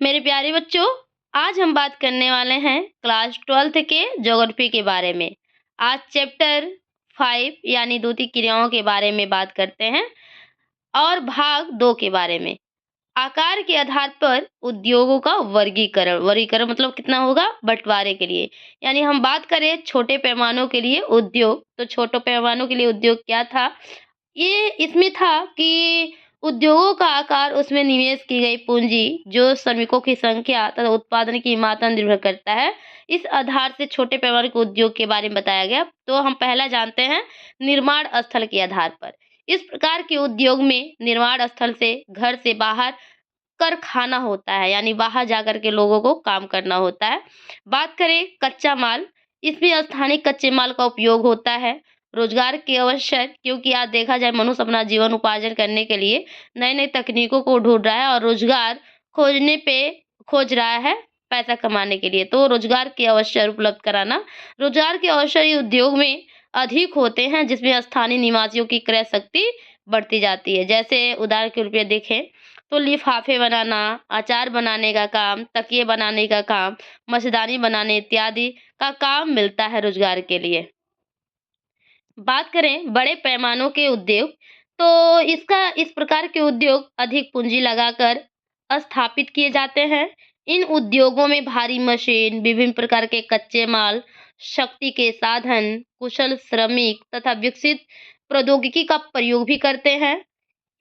मेरे प्यारे बच्चों, आज हम बात करने वाले हैं क्लास 12th के ज्योग्राफी के बारे में। आज चैप्टर 5 यानी द्युति क्रियाओं के बारे में बात करते हैं और भाग 2 के बारे में। आकार के आधार पर उद्योगों का वर्गीकरण। वर्गीकरण मतलब कितना होगा? बंटवारे के लिए। यानी हम बात करें छोटे पैमानों के लिए उद्योग, तो छोटे पैमानों के लिए उद्योग क्या था? ये इसमें था कि उद्योगों का आकार, उसमें निवेश की गई पूंजी, जो श्रमिकों की संख्या तथा उत्पादन की मात्रा निर्भर करता है। इस आधार से छोटे पैमाने के उद्योग के बारे में बताया गया। तो हम पहला जानते हैं निर्माण स्थल के आधार पर। इस प्रकार के उद्योग में निर्माण स्थल से घर से बाहर कारखाना होता है, यानी बाहर जाकर के लोगों को काम करना होता है। बात करें कच्चा माल, इसमें स्थानीय कच्चे माल का उपयोग होता है। रोजगार के अवसर, क्योंकि आज देखा जाए मनुष्य अपना जीवन उपार्जन करने के लिए नई नई तकनीकों को ढूंढ रहा है और रोजगार खोज रहा है पैसा कमाने के लिए। तो रोजगार के अवसर उपलब्ध कराना, रोजगार के अवसर ये उद्योग में अधिक होते हैं, जिसमें स्थानीय निवासियों की क्रय शक्ति बढ़ती जाती है। जैसे उदाहरण के रूप में देखें तो लिफाफे बनाना, अचार बनाने का काम, तकिए बनाने का काम, मच्छरदानी बनाने इत्यादि का काम मिलता है रोजगार के लिए। बात करें बड़े पैमानों के उद्योग, तो इस प्रकार के उद्योग अधिक पूंजी लगाकर स्थापित किए जाते हैं। इन उद्योगों में भारी मशीन, विभिन्न प्रकार के कच्चे माल, शक्ति के साधन, कुशल श्रमिक तथा विकसित प्रौद्योगिकी का प्रयोग भी करते हैं।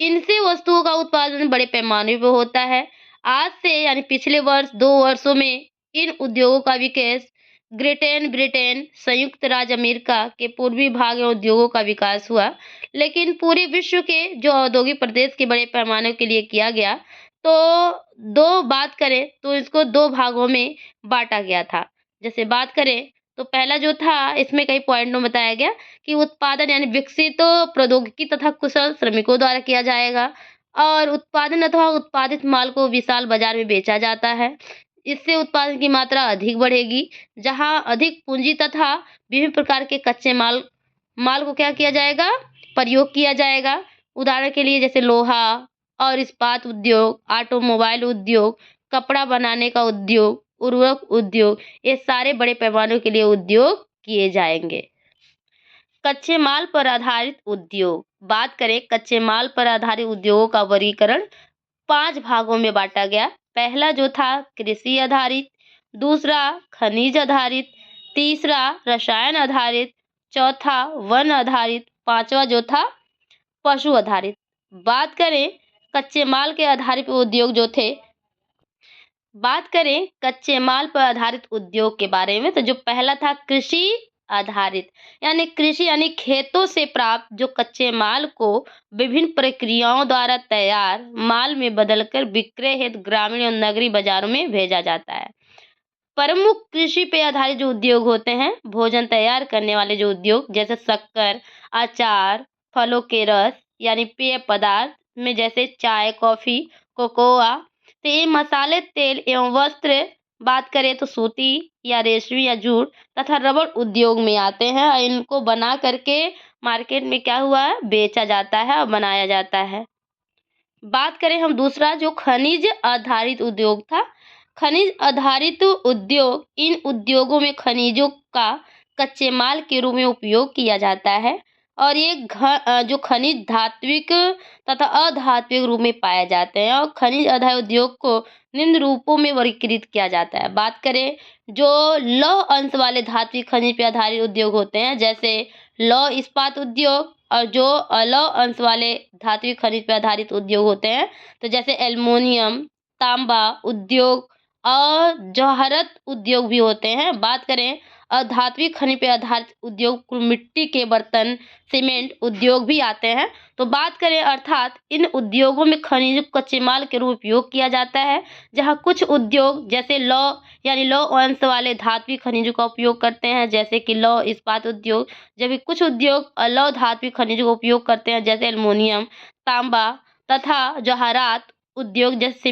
इनसे वस्तुओं का उत्पादन बड़े पैमाने पर होता है। आज से यानी पिछले वर्ष 2 वर्षों में इन उद्योगों का विकास ग्रेट ब्रिटेन, संयुक्त राज्य अमेरिका के पूर्वी भाग में उद्योगों का विकास हुआ। लेकिन पूरे विश्व के जो औद्योगिक प्रदेश के बड़े पैमाने के लिए किया गया, तो दो बात करें तो इसको 2 भागों में बांटा गया था। जैसे बात करें तो पहला जो था, इसमें कई पॉइंट में बताया गया कि उत्पादन यानी विकसित प्रौद्योगिकी तथा कुशल श्रमिकों द्वारा किया जाएगा और उत्पादन अथवा उत्पादित माल को विशाल बाजार में बेचा जाता है। इससे उत्पादन की मात्रा अधिक बढ़ेगी, जहां अधिक पूंजी तथा विभिन्न प्रकार के कच्चे माल माल को क्या किया जाएगा? प्रयोग किया जाएगा। उदाहरण के लिए जैसे लोहा और इस्पात उद्योग, ऑटोमोबाइल उद्योग, कपड़ा बनाने का उद्योग, उर्वरक उद्योग, ये सारे बड़े पैमाने के लिए उद्योग किए जाएंगे। कच्चे माल पर आधारित उद्योग। बात करें कच्चे माल पर आधारित उद्योगों का वर्गीकरण 5 भागों में बांटा गया। पहला जो था कृषि आधारित, दूसरा खनिज आधारित, तीसरा रसायन आधारित, चौथा वन आधारित, पांचवा जो था पशु आधारित। बात करें कच्चे माल के आधारित उद्योग जो थे, बात करें कच्चे माल पर आधारित उद्योग के बारे में, तो जो पहला था कृषि आधारित, यानी खेतों से प्राप्त जो कच्चे माल को विभिन्न प्रक्रियाओं द्वारा तैयार माल में बदलकर विक्रय हेतु ग्रामीण और नगरीय बाजारों में भेजा जाता है। प्रमुख कृषि पे आधारित जो उद्योग होते हैं, भोजन तैयार करने वाले जो उद्योग, जैसे शक्कर, अचार, फलों के रस यानी पेय पदार्थ में जैसे चाय, कॉफी, कोकोआ, तो ये मसाले, तेल एवं वस्त्र, बात करें तो सूती या रेशमी या जूट तथा रबड़ उद्योग में आते हैं और इनको बना करके मार्केट में क्या हुआ है? बेचा जाता है और बनाया जाता है। बात करें हम दूसरा जो खनिज आधारित उद्योग था। खनिज आधारित उद्योग, इन उद्योगों में खनिजों का कच्चे माल के रूप में उपयोग किया जाता है और ये जो खनिज धात्विक तथा अधात्विक रूप में पाए जाते हैं और खनिज आधारित उद्योग को निम्न रूपों में वर्गीकृत किया जाता है। बात करें जो लौह अंश वाले धात्विक खनिज पे आधारित उद्योग होते हैं, जैसे लौह इस्पात उद्योग, और जो अलौह अंश वाले धात्विक खनिज पर आधारित उद्योग होते हैं, तो जैसे एल्युमिनियम, तांबा उद्योग और जौहरत उद्योग भी होते हैं। बात करें अधात्विक खनिज पर आधारित उद्योग, मिट्टी के बर्तन, सीमेंट उद्योग भी आते हैं। तो बात करें अर्थात इन उद्योगों में खनिज कच्चे माल के रूप में उपयोग किया जाता है, जहां कुछ उद्योग जैसे लौह अंश वाले धात्विक खनिजों का उपयोग करते हैं, जैसे कि लौह इस्पात उद्योग, जबकि कुछ उद्योग अलौह धात्विक खनिजों का उपयोग करते हैं, जैसे एल्युमिनियम, तांबा तथा जवाहरात उद्योग, जैसे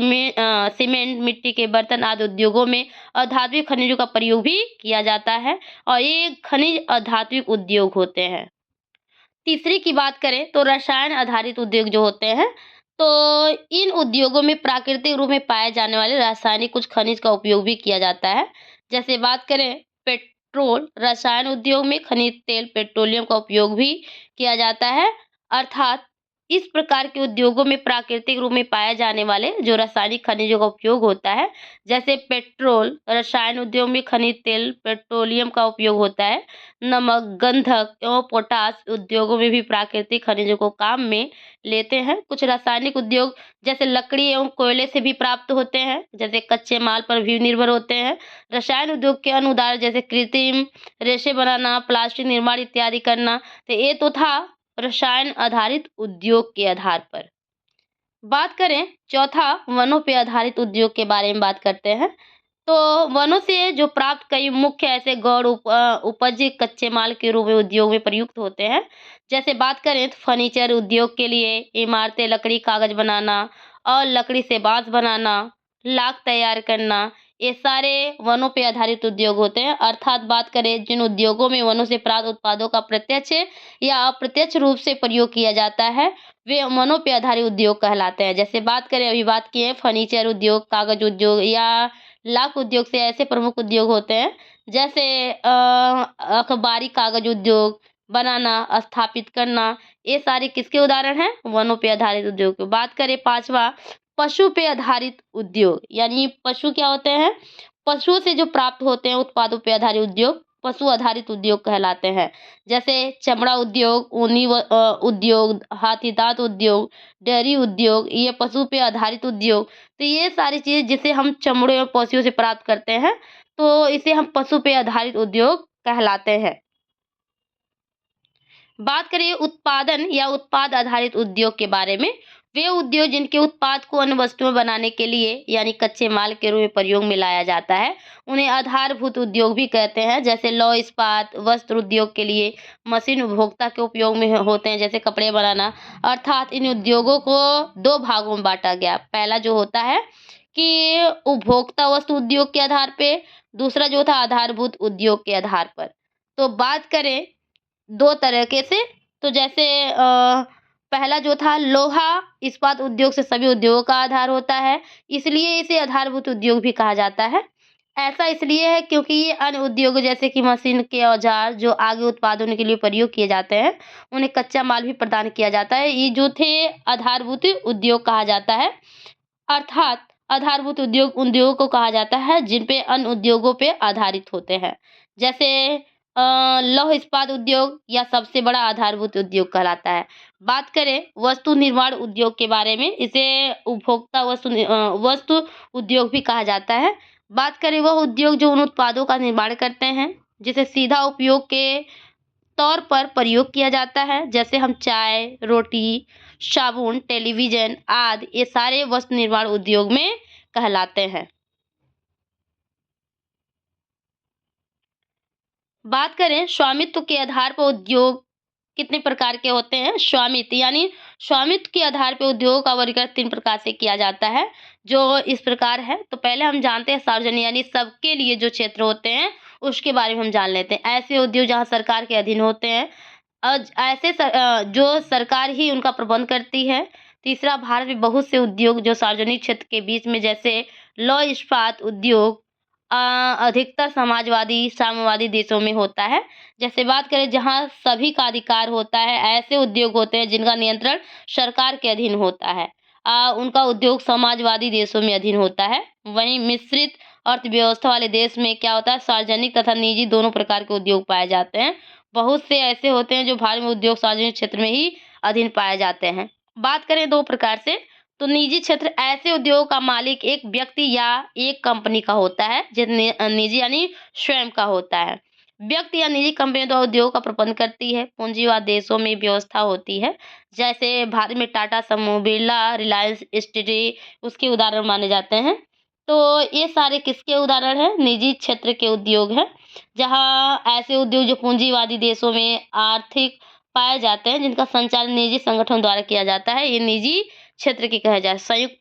सीमेंट, मिट्टी के बर्तन आदि उद्योगों में अधात्विक खनिजों का प्रयोग भी किया जाता है और ये खनिज अधात्विक उद्योग होते हैं। तीसरी की बात करें तो रसायन आधारित उद्योग जो होते हैं, तो इन उद्योगों में प्राकृतिक रूप में पाए जाने वाले रासायनिक कुछ खनिज का उपयोग भी किया जाता है। जैसे बात करें पेट्रोल, रसायन उद्योग में खनिज तेल, पेट्रोलियम का उपयोग भी किया जाता है। अर्थात इस प्रकार के उद्योगों में प्राकृतिक रूप में पाए जाने वाले जो रासायनिक खनिजों का उपयोग होता है, जैसे पेट्रोल, रसायन उद्योग में खनिज तेल, पेट्रोलियम का उपयोग होता है। नमक, गंधक एवं पोटाश उद्योगों में भी प्राकृतिक खनिजों को काम में लेते हैं। कुछ रासायनिक उद्योग जैसे लकड़ी एवं कोयले से भी प्राप्त होते हैं, जैसे कच्चे माल पर भी निर्भर होते हैं। रसायन उद्योग के अन्य उदाहरण जैसे कृत्रिम रेशे बनाना, प्लास्टिक निर्माण इत्यादि करना। तो ये तो था रसायन आधारित उद्योग के आधार पर। बात करें चौथा वनों पे आधारित उद्योग के बारे में बात करते हैं। तो वनों से जो प्राप्त कई मुख्य ऐसे उपज कच्चे माल के रूप में उद्योग में प्रयुक्त होते हैं। जैसे बात करें तो फर्नीचर उद्योग के लिए इमारतें, लकड़ी, कागज बनाना और लकड़ी से बांस बनाना, लाख तैयार करना, ये सारे वनों पे आधारित उद्योग होते हैं। अर्थात बात करें जिन उद्योगों में वनों से प्राप्त उत्पादों का प्रत्यक्ष या अप्रत्यक्ष रूप से प्रयोग किया जाता है, वे वनों पे आधारित उद्योग कहलाते हैं। जैसे बात करें, अभी बात की है फर्नीचर उद्योग, कागज उद्योग या लाख उद्योग से ऐसे प्रमुख उद्योग होते हैं। जैसे अखबारी कागज उद्योग बनाना, स्थापित करना, ये सारे किसके उदाहरण हैं? वनों पे आधारित उद्योग की। बात करें पांचवा पशु पे आधारित उद्योग, यानी पशु क्या होते हैं? पशुओं से जो प्राप्त होते हैं उत्पादों पे आधारित उद्योग पशु आधारित उद्योग कहलाते हैं। जैसे चमड़ा उद्योग, उद्योग, हाथी दांत उद्योग, डेयरी उद्योग, ये पशु पे आधारित उद्योग। तो ये सारी चीज़ जिसे हम चमड़े और पशुओं से प्राप्त करते हैं, तो इसे हम पशु पे आधारित उद्योग कहलाते हैं। बात करें उत्पादन या उत्पाद आधारित उद्योग के बारे में, वे उद्योग जिनके उत्पाद को अन्य वस्तुएं बनाने के लिए यानी कच्चे माल के रूप में प्रयोग में लाया जाता है, उन्हें आधारभूत उद्योग भी कहते हैं। जैसे लौह इस्पात, वस्त्र उद्योग के लिए मशीन उपभोक्ता के उपयोग में होते हैं, जैसे कपड़े बनाना। अर्थात इन उद्योगों को दो भागों में बांटा गया। पहला जो होता है कि उपभोक्ता वस्तु उद्योग के आधार पे, दूसरा जो था आधारभूत उद्योग के आधार पर। तो बात करें 2 तरीके से, तो जैसे पहला जो था लोहा इस्पात उद्योग से सभी उद्योगों का आधार होता है, इसलिए इसे आधारभूत उद्योग भी कहा जाता है। ऐसा इसलिए है क्योंकि ये अन्य उद्योग जैसे कि मशीन के औजार जो आगे उत्पादन के लिए प्रयोग किए जाते हैं, उन्हें कच्चा माल भी प्रदान किया जाता है। ये जो थे आधारभूत उद्योग कहा जाता है। अर्थात आधारभूत उद्योग उन उद्योगों को कहा जाता है जिन पे अन्य उद्योगों पे आधारित होते हैं। जैसे लौह इस्पात उद्योग या सबसे बड़ा आधारभूत उद्योग कहलाता है। बात करें वस्तु निर्माण उद्योग के बारे में, इसे उपभोक्ता वस्तु उद्योग भी कहा जाता है। बात करें वह उद्योग जो उन उत्पादों का निर्माण करते हैं जिसे सीधा उपयोग के तौर पर प्रयोग किया जाता है। जैसे हम चाय, रोटी, साबुन, टेलीविज़न आदि ये सारे वस्त्र निर्माण उद्योग में कहलाते हैं। बात करें स्वामित्व के आधार पर उद्योग कितने प्रकार के होते हैं? स्वामित्व यानी स्वामित्व के आधार पे उद्योगों का वर्गीकरण 3 प्रकार से किया जाता है, जो इस प्रकार है। तो पहले हम जानते हैं सार्वजनिक यानी सबके लिए जो क्षेत्र होते हैं, उसके बारे में हम जान लेते हैं। ऐसे उद्योग जहाँ सरकार के अधीन होते हैं, जो सरकार ही उनका प्रबंध करती है। तीसरा, भारत में बहुत से उद्योग जो सार्वजनिक क्षेत्र के बीच में, जैसे लौह इस्पात उद्योग अ, अधिकतर समाजवादी, साम्यवादी देशों में होता है। जैसे बात करें जहाँ सभी का अधिकार होता है, ऐसे उद्योग होते हैं जिनका नियंत्रण सरकार के अधीन होता है। उनका उद्योग समाजवादी देशों में अधीन होता है। वहीं मिश्रित अर्थव्यवस्था वाले देश में क्या होता है, सार्वजनिक तथा निजी दोनों प्रकार के उद्योग पाए जाते हैं। बहुत से ऐसे होते हैं जो भारत में उद्योग सार्वजनिक क्षेत्र में ही अधीन पाए जाते हैं। बात करें 2 प्रकार से, तो निजी क्षेत्र ऐसे उद्योग का मालिक एक व्यक्ति या एक कंपनी का होता है, निजी यानी स्वयं का होता है। व्यक्ति या निजी कंपनी द्वारा उद्योग का प्रबंध करती है। पूंजीवाद देशों में व्यवस्था होती है। जैसे भारत में टाटा समूह, बिरला, रिलायंस इंडस्ट्री उसके उदाहरण माने जाते हैं। तो ये सारे किसके उदाहरण हैं? निजी क्षेत्र के उद्योग हैं। जहाँ ऐसे उद्योग जो पूंजीवादी देशों में आर्थिक पाए जाते हैं, जिनका संचालन निजी संगठन द्वारा किया जाता है, ये निजी क्षेत्र की कहा जाए। संयुक्त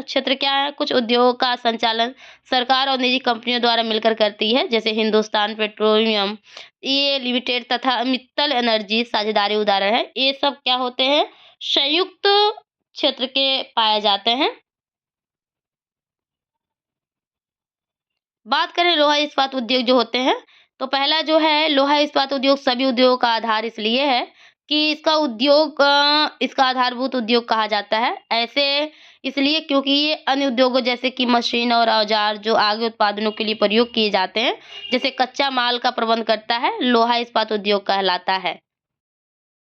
क्षेत्र क्या है? कुछ उद्योगों का संचालन सरकार और निजी कंपनियों द्वारा मिलकर करती है। जैसे हिंदुस्तान पेट्रोलियम ये लिमिटेड तथा मित्तल एनर्जी साझेदारी उदाहरण है। ये सब क्या होते हैं? संयुक्त क्षेत्र के पाए जाते हैं। बात करें लोहा इस्पात उद्योग जो होते हैं, तो पहला जो है लोहा इस्पात उद्योग सभी उद्योगों का आधार इसलिए है कि इसका उद्योग इसका आधारभूत उद्योग कहा जाता है। ऐसे इसलिए क्योंकि ये अन्य उद्योगों जैसे कि मशीन और औजार जो आगे उत्पादनों के लिए प्रयोग किए जाते हैं, जैसे कच्चा माल का प्रबंध करता है, लोहा इस्पात उद्योग कहलाता है।